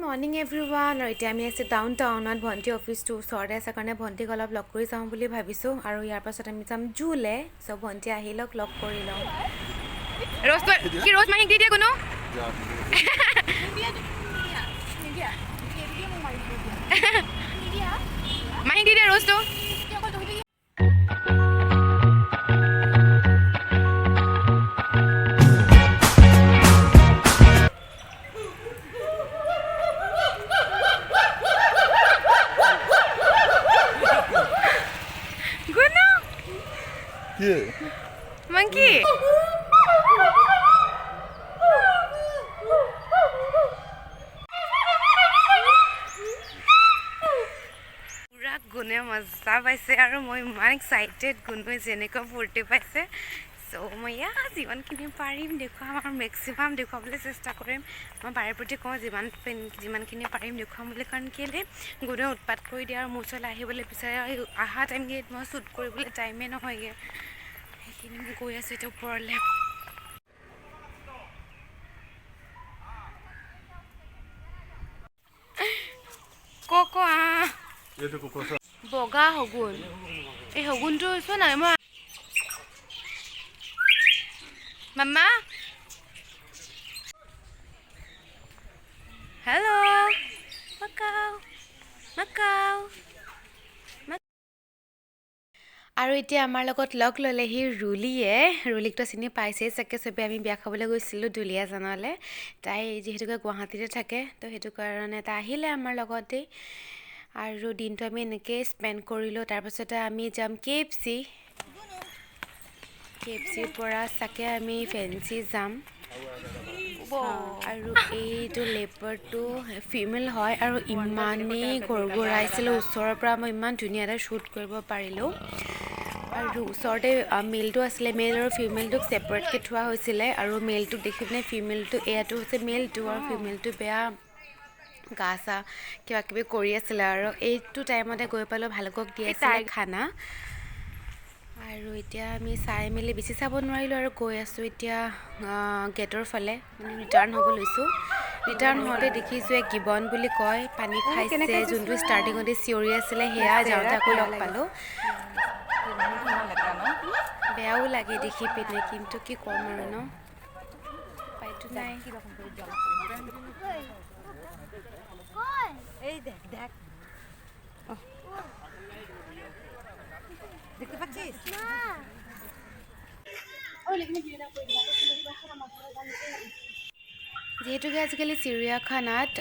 Morning everyone আৰু এতিয়া আমি আছোঁ ডাউন টাউনত ভণ্টি অফিচটো ওচৰতে আছে কাৰণে ভণ্টিক অলপ লগ কৰি যাওঁ বুলি ভাবিছোঁ আৰু ইয়াৰ পাছত আমি যাম জুলে চ' ভণ্টি আহি লওক লগ কৰি লওঁ ৰ'জ মাহীক দি দিয়ে কোনো মাহীক দি দিয়ে ৰ'জটো Monkey. পুৰা গুণে মজা পাইছে আৰু মই ইমান এক্সাইটেড গুণে যেনেকুৱা ফূৰ্তি পাইছে চ' মই যিমানখিনি পাৰিম দেখুৱাম আৰু মেক্সিমাম দেখুৱাবলৈ চেষ্টা কৰিম মই বাৰে প্ৰতি কওঁ যিমানখিনি পাৰিম দেখুৱাম বুলি কাৰণ কেলৈ গুণে উৎপাত কৰি দিয়ে আৰু মোৰ ওচৰলৈ আহিবলৈ বিচাৰে অহা টাইমকেইট মই শ্বুট কৰিবলৈ টাইমেই নহয়গৈ সেইখিনি মই গৈ আছোঁ এতিয়া ওপৰলৈ বগা শগুন এই শগুনটো চোৱা নাই মই মাম্মা হেল্ল' মাকাও মাকাও আৰু এতিয়া আমাৰ লগত লগ ল'লেহি ৰুলিকটো চিনি পাইছেই চাগে চবেই আমি বিয়া খাবলৈ গৈছিলোঁ দুলীয়াজানলৈ তাই যিহেতুকে গুৱাহাটীতে থাকে তো সেইটো কাৰণে তাই আহিলে আমাৰ লগতেই আৰু দিনটো আমি এনেকৈয়ে স্পেণ্ড কৰিলোঁ তাৰপাছতে আমি যাম KFCৰ পৰা চাগে আমি ফেঞ্চি যাম আৰু এইটো লেপাৰটো ফিমেল হয় আৰু ইমানেই গৰগৰাইছিলোঁ ওচৰৰ পৰা মই ইমান ধুনীয়া এটা শ্বুট কৰিব পাৰিলোঁ আৰু ওচৰতে মেলটো আছিলে মেল আৰু ফিমেলটোক ছেপাৰেটকৈ থোৱা হৈছিলে আৰু মেলটোক দেখি পিনে ফিমেলটো এয়াটো হৈছে মেলটো আৰু ফিমেলটো বেয়া গা চা কিবা কিবি কৰি আছিলে আৰু এইটো টাইমতে গৈ পালোঁ ভালকক দি আছিলে খানা আৰু এতিয়া আমি চাই মেলি বেছি চাব নোৱাৰিলোঁ আৰু গৈ আছোঁ এতিয়া গেটৰ ফালে মানে ৰিটাৰ্ণ হ'ব লৈছোঁ ৰিটাৰ্ণ হওঁতে দেখিছোঁ এক গিবন বুলি কয় পানী খাইছে যোনটো ষ্টাৰ্টিঙতে চিঞৰি আছিলে সেয়া যাওঁতে আকৌ লগ পালোঁ বেয়াও লাগে দেখি পিনে কিন্তু কি ক'ম আৰু ন উপায়তো নাই দেখতে পাচ্ছিস যিহেতুকে আজিকালি চিৰিয়াখানাত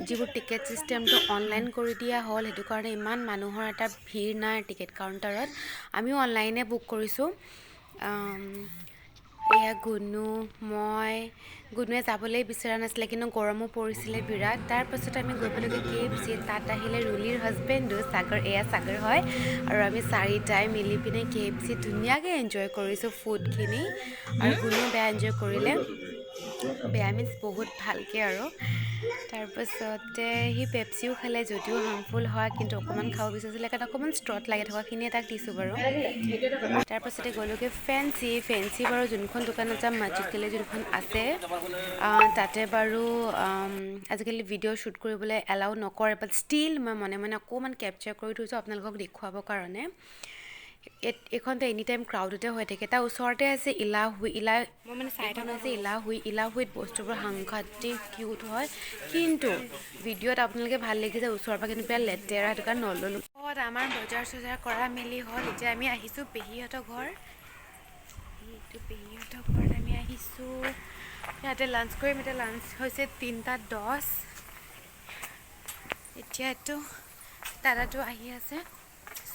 যিবোৰ টিকেট ছিষ্টেমটো অনলাইন কৰি দিয়া হ'ল সেইটো কাৰণে ইমান মানুহৰ এটা ভিৰ নাই টিকেট কাউণ্টাৰত আমিও অনলাইনে বুক কৰিছোঁ এয়া গুণুৱে যাবলৈ বিচৰা নাছিলে কিন্তু গৰমো পৰিছিলে বিৰাট তাৰপাছত আমি গৈ পেলাই KFC তাত আহিলে ৰুলিৰ হাজবেণ্ডো সাগৰ হয় আৰু আমি চাৰিটাই মিলি পিনে KFC ধুনীয়াকৈ এনজয় কৰিছোঁ ফুডখিনি আৰু গুণুও বেয়া এনজয় কৰিলে বেয়া মিন্স বহুত ভালকৈ আৰু তাৰপাছতে সি পেপচিও খালে যদিও হাৰ্মফুল হয় কিন্তু অকণমান খাব বিচাৰিছিলে কাৰণ অকণমান ষ্ট্ৰত লাগি থকাখিনিয়ে তাক দিছোঁ বাৰু তাৰপাছতে গ'লোগৈ ফেঞ্চি বাৰু যোনখন দোকানত যাম মছজিদ গ'লে যোনখন আছে তাতে বাৰু আজিকালি ভিডিঅ' শ্বুট কৰিবলৈ এলাউ নকৰে বাট ষ্টিল মই মনে মনে অকণমান কেপচাৰ কৰি থৈছোঁ আপোনালোকক দেখুৱাবৰ কাৰণে এইখনতে এনি টাইম ক্ৰাউডতে হৈ থাকে তাৰ ওচৰতে আছে মই মানে চাই থকা আছে ইলাহুইত বস্তুবোৰ সাংঘাতিক কিউট হয় কিন্তু ভিডিঅ'ত আপোনালোকে ভাল লাগিছে ওচৰৰ পৰা কিন্তু বিৰাট লেতেৰা সেইটো কাৰণে নল'লোঁ আমাৰ বজাৰ চজাৰ কৰা মেলি হ'ল এতিয়া আমি আহিছোঁ পেহীহঁতৰ ঘৰ এইটো পেহীহঁতৰ ঘৰত আমি আহিছোঁ ইয়াতে লাঞ্চ কৰিম এতিয়া লাঞ্চ হৈছে 3:10 এতিয়াতো দাদাটো আহি আছে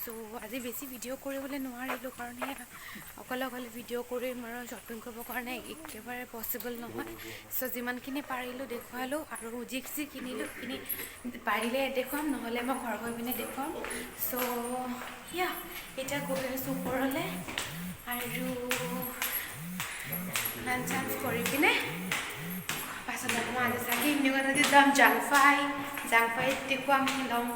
চ' আজি বেছি ভিডিঅ' কৰিবলৈ নোৱাৰিলোঁ কাৰণ অকলে ভিডিঅ' কৰিম আৰু শ্বপিং কৰিবৰ কাৰণে একেবাৰে পচিবল নহয় চ' যিমানখিনি পাৰিলোঁ দেখুৱালোঁ আৰু যি কিনিলোঁ পাৰিলে দেখুৱাম নহ'লে মই ঘৰ গৈ পিনে দেখুৱাম চ' এতিয়া গৈ আছোঁ ওপৰলৈ আৰু লাঞ্চ কৰি পিনে পাছত মই আজি চাগে ইভিনিঙত যাম জাংফাই দেখুৱাম ল'ম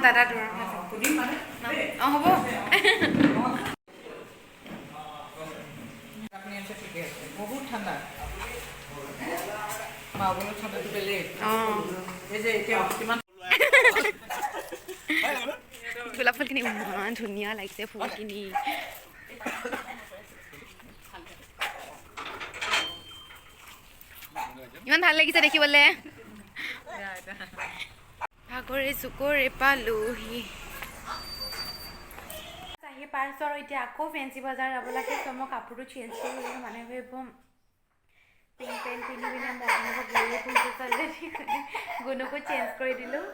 দাদা দূৰ হ'ব বহুত ঠাণ্ডা গোলাপ ফুলখিনি ইমান ধুনীয়া লাগিছে ফুলখিনি ইমান ভাল লাগিছে দেখিবলৈ ভাগৰে চুকৰে পালোহি আহি পাইছোঁ আৰু এতিয়া আকৌ ফেঞ্চি বজাৰ যাব লাগে ত' মই কাপোৰটো চেঞ্জ কৰি দিলোঁ মানুহে ভাবিব পিংক পেণ্ট পিন্ধি পিনে মৰ্ণিঙত গৈয়ে ফুৰিছে ছোৱালীজনী গুণকো চেঞ্জ কৰি দিলোঁ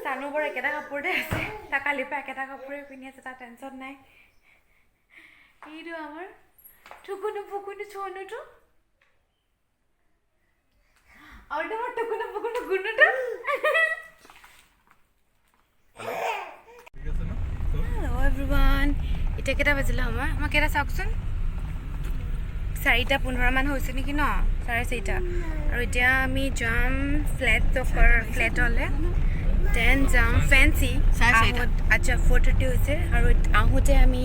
চানো বাৰু একেটা কাপোৰতে আছে তাৰ কালিৰ পৰা একেটা কাপোৰে পিন্ধি আছে তাৰ টেনশ্যন নাই এইটো আমাৰ টুকুনো পুকুনো চনুটো আৰু তোমাৰ টুকুনো পুকুনো গুণটো হেল্ল' এভৰিৱান এতিয়া কেইটা বাজিলে আমাৰ কেইটা চাওকচোন 4:15 হৈছে নেকি ন 4:30 আৰু এতিয়া আমি যাম ফ্লেটলৈ দেন যাম ফেঞ্চি আচ্ছা 4:30 হৈছে আৰু আহোঁতে আমি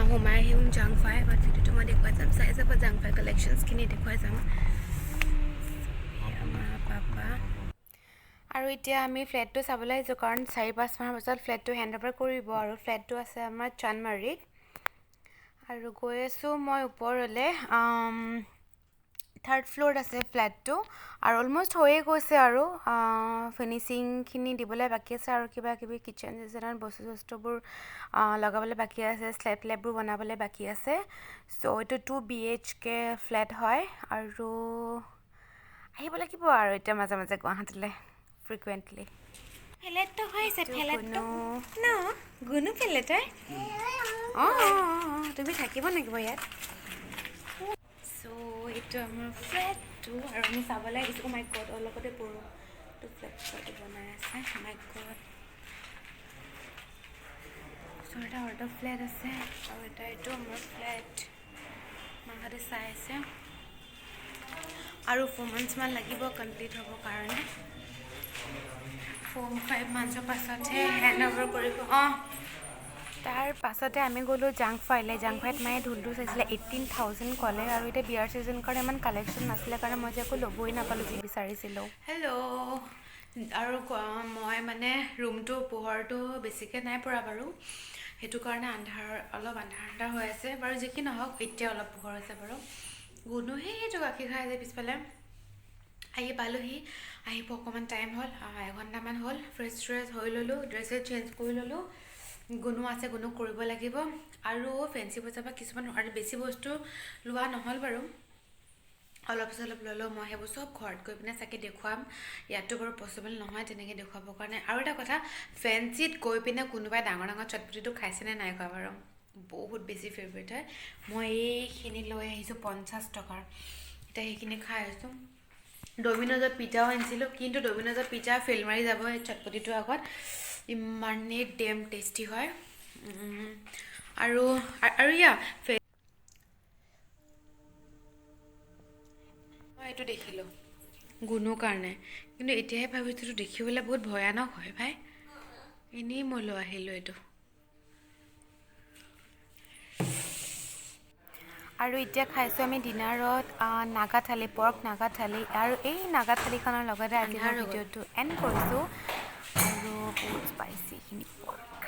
সোমাই আহিম জাংফাই বাট সেইটো মই দেখুৱাই যাম চাই যাব জাংফাই কালেকশ্যনছখিনি দেখুৱাই যাম আমাৰ পাপা আৰু এতিয়া আমি ফ্লেটটো চাবলৈ আহিছোঁ কাৰণ 4-5 মাহৰ পাছত ফ্লেটটো হেণ্ড অভাৰ কৰিব আৰু ফ্লেটটো আছে আমাৰ চানমাৰীত আৰু গৈ আছোঁ মই ওপৰলৈ 3rd ফ্ল'ৰত আছে ফ্লেটটো আৰু অলম'ষ্ট হৈয়ে গৈছে আৰু ফিনিচিংখিনি দিবলৈ বাকী আছে আৰু কিবা কিবি কিটচেন চিচেনত বস্তুবোৰ লগাবলৈ বাকী আছে স্লেববোৰ বনাবলৈ বাকী আছে চ' এইটো 2 BHK ফ্লেট হয় আৰু আহিব লাগিব আৰু এতিয়া মাজে মাজে গুৱাহাটীলৈ ফ্ৰিকুৱেণ্টলি ফ্লেটটো হৈছে ফ্লেটটো ন গুণো ফেলে তই তুমি থাকিব লাগিব ইয়াত চ' এইটো আমাৰ ফ্লেটটো আৰু আমি চাবলৈ আহিছোঁ মাই গড অলপতে পৰোঁ এইটো ফ্লেটটো বনাই আছে মাই গড চ' এটা অৰ্ডাৰ ফ্লেট আছে আৰু এটা এইটো আমাৰ ফ্লেট মাহঁতে চাই আছে আৰু 4 monthsমান লাগিব কমপ্লিট হ'বৰ কাৰণে 4-5 monthsৰ পাছতহে হেণ্ড অভাৰ কৰিব তাৰ পাছতে আমি গ'লোঁ জাংফাইত মায়ে ঢোলটো চাইছিলে 18,000 ক'লে আৰু এতিয়া বিয়াৰ ছিজন কাৰণে ইমান কালেকশ্যন নাছিলে কাৰণে মই যে একো ল'বই নাপালোঁ যি বিচাৰিছিলোঁ হেল্ল' আৰু মই মানে ৰুমটো পোহৰটো বেছিকৈ নাই পৰা বাৰু সেইটো কাৰণে অলপ আন্ধাৰ হৈ আছে বাৰু যি কি নহওক এতিয়া অলপ পোহৰ হৈছে বাৰু গুণো সেইটো গাখীৰ খাই আছে পিছফালে আহি পালোহি আহিব অকণমান টাইম হ'ল 1 ঘণ্টামান হ'ল ফ্ৰেছ হৈ ল'লোঁ ড্ৰেছ চেঞ্জ কৰি ল'লোঁ গুণো আছে গুণো কৰিব লাগিব আৰু ফেঞ্চি বজাৰ পৰা কিছুমান আৰু বেছি বস্তু লোৱা নহ'ল বাৰু অলপ চলপ ল'লোঁ মই সেইবোৰ চব ঘৰত গৈ পিনে চাগে দেখুৱাম ইয়াতো বাৰু পচিবল নহয় তেনেকৈ দেখুৱাবৰ কাৰণে আৰু এটা কথা ফেঞ্চিত গৈ পিনে কোনোবাই ডাঙৰ চটপটিটো খাইছেনে নাই খোৱা বাৰু বহুত বেছি ফেভৰেট হয় মই এইখিনি লৈ আহিছোঁ 50 টকাৰ এতিয়া সেইখিনি খাই আছোঁ ডমিন'জত পিজ্জাও আনিছিলোঁ কিন্তু ডমিন'জত পিজ্জা ফেল মাৰি যাব এই চটপটিটোৰ আগত ইমানেই ডেম টেষ্টি হয় আৰু মই এইটো দেখিলোঁ গুণৰ কাৰণে কিন্তু এতিয়াহে ভাবিছোঁ এইটো দেখিবলৈ বহুত ভয়ানক হয় ভাই এনেই মই লৈ আহিলোঁ এইটো আৰু এতিয়া খাইছোঁ আমি ডিনাৰত নাগা থালি পৰ্ক নাগা থালি আৰু এই নাগা থালিখনৰ লগতে আজি মই ভিডিঅ'টো এণ্ড কৰিছোঁ আৰু বহুত স্পাইচিখিনি পৰ্ক